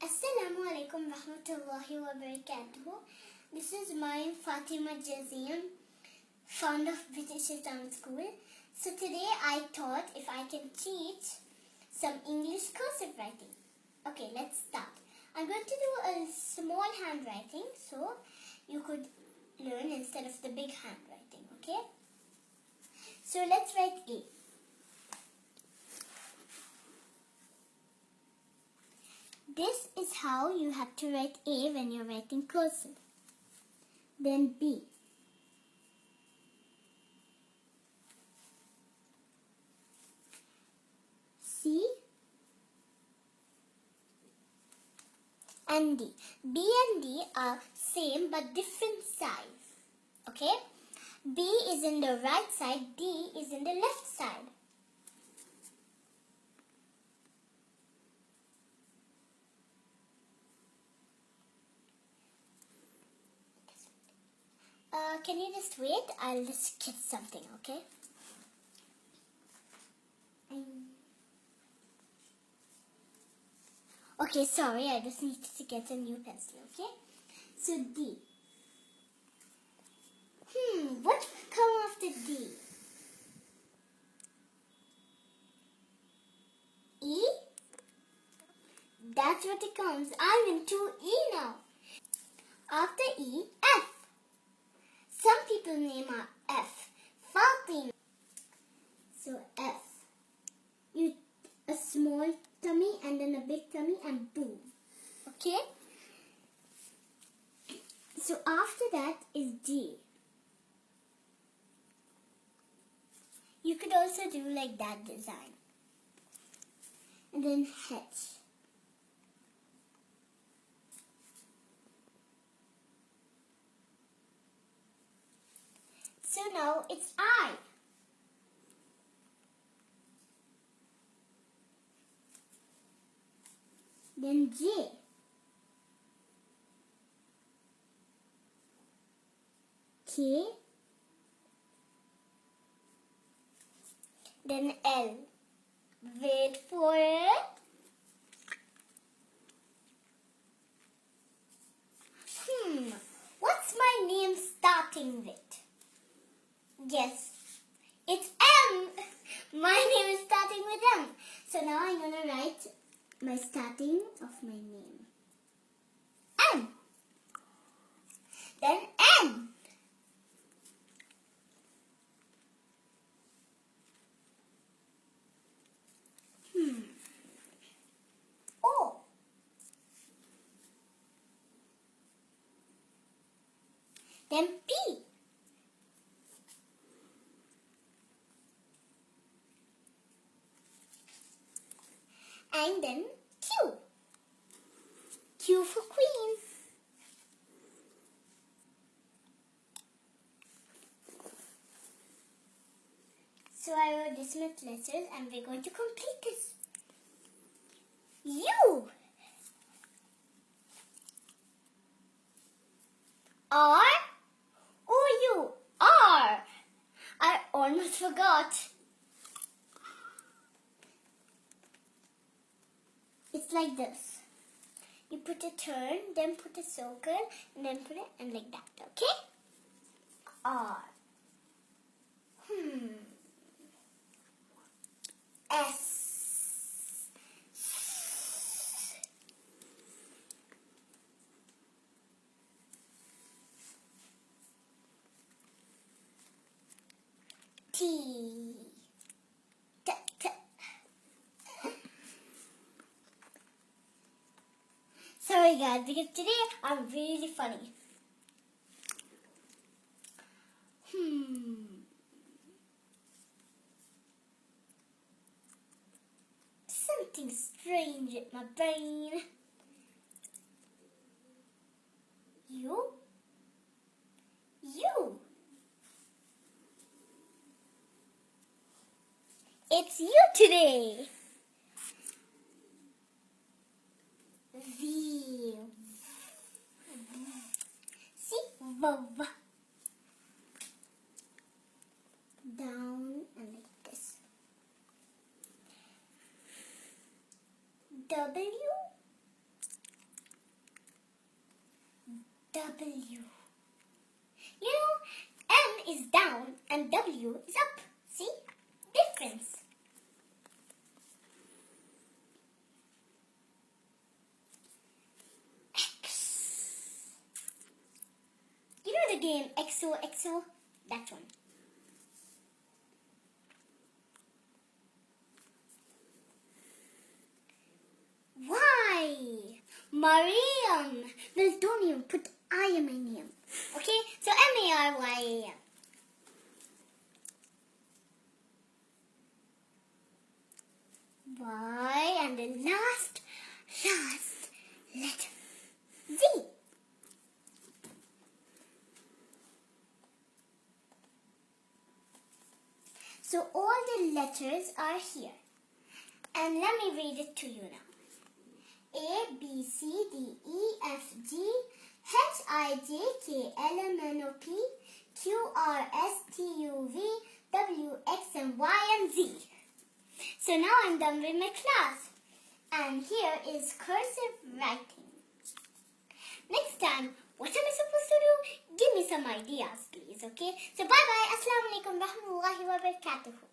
Assalamu alaikum rahmatullahi wa barakatuh. This is Maryam Jazeem, founder of British Islamic School. So today I thought if I can teach some English cursive writing. Okay, let's start. I'm going to do a small handwriting so you could learn instead of the big handwriting, okay? So let's write A. This is how you have to write A when you're writing cursive. Then B. C. And D. B and D are same but different size. Okay? B is in the right side, D is in the left side. Can you just wait? I'll just get something, okay? Okay, sorry, I just need to get a new pencil, okay? So D. What will come after D? E? That's what it comes. I'm into E now. After E, F. Some people name F Fatima. So F. You a small tummy and then a big tummy and boom. Okay? So after that is G. You could also do like that design. And then H. So now it's I. Then J. K. Then L. Wait for it. What's my name starting with? Yes, it's M. My name is starting with M. So now I'm going to write my starting of my name. M. Then N. O. Then P. And then Q. Q for Queen. So I wrote this with letters and we're going to complete this. U. R. O U. R. I almost forgot. It's like this. You put a turn, then put a circle, and then put it and like that, okay? R. S. T. Sorry guys, because today I'm really funny. Something strange with my brain. You? It's you today. V. See? V. Down and like this. W. W. You know, M is down and W is up. See? Difference. X. You know the game XOXO? That one. Y. Maryam. Well, don't even put I in my name. Okay? So M-A-R-Y-A-M. Y and the last letter. Z. So all the letters are here. And let me read it to you now. A, B, C, D, E, F, G, H, I, J, K, L, M, N, O, P, Q, R, S, T, U, V, W, X, and Y, and Z. So now I'm done with my class. And here is cursive writing. Next time, what am I supposed to do? Give me some ideas, please, okay? So bye-bye. Assalamu alaikum wa rahmatullahi wa barakatuh.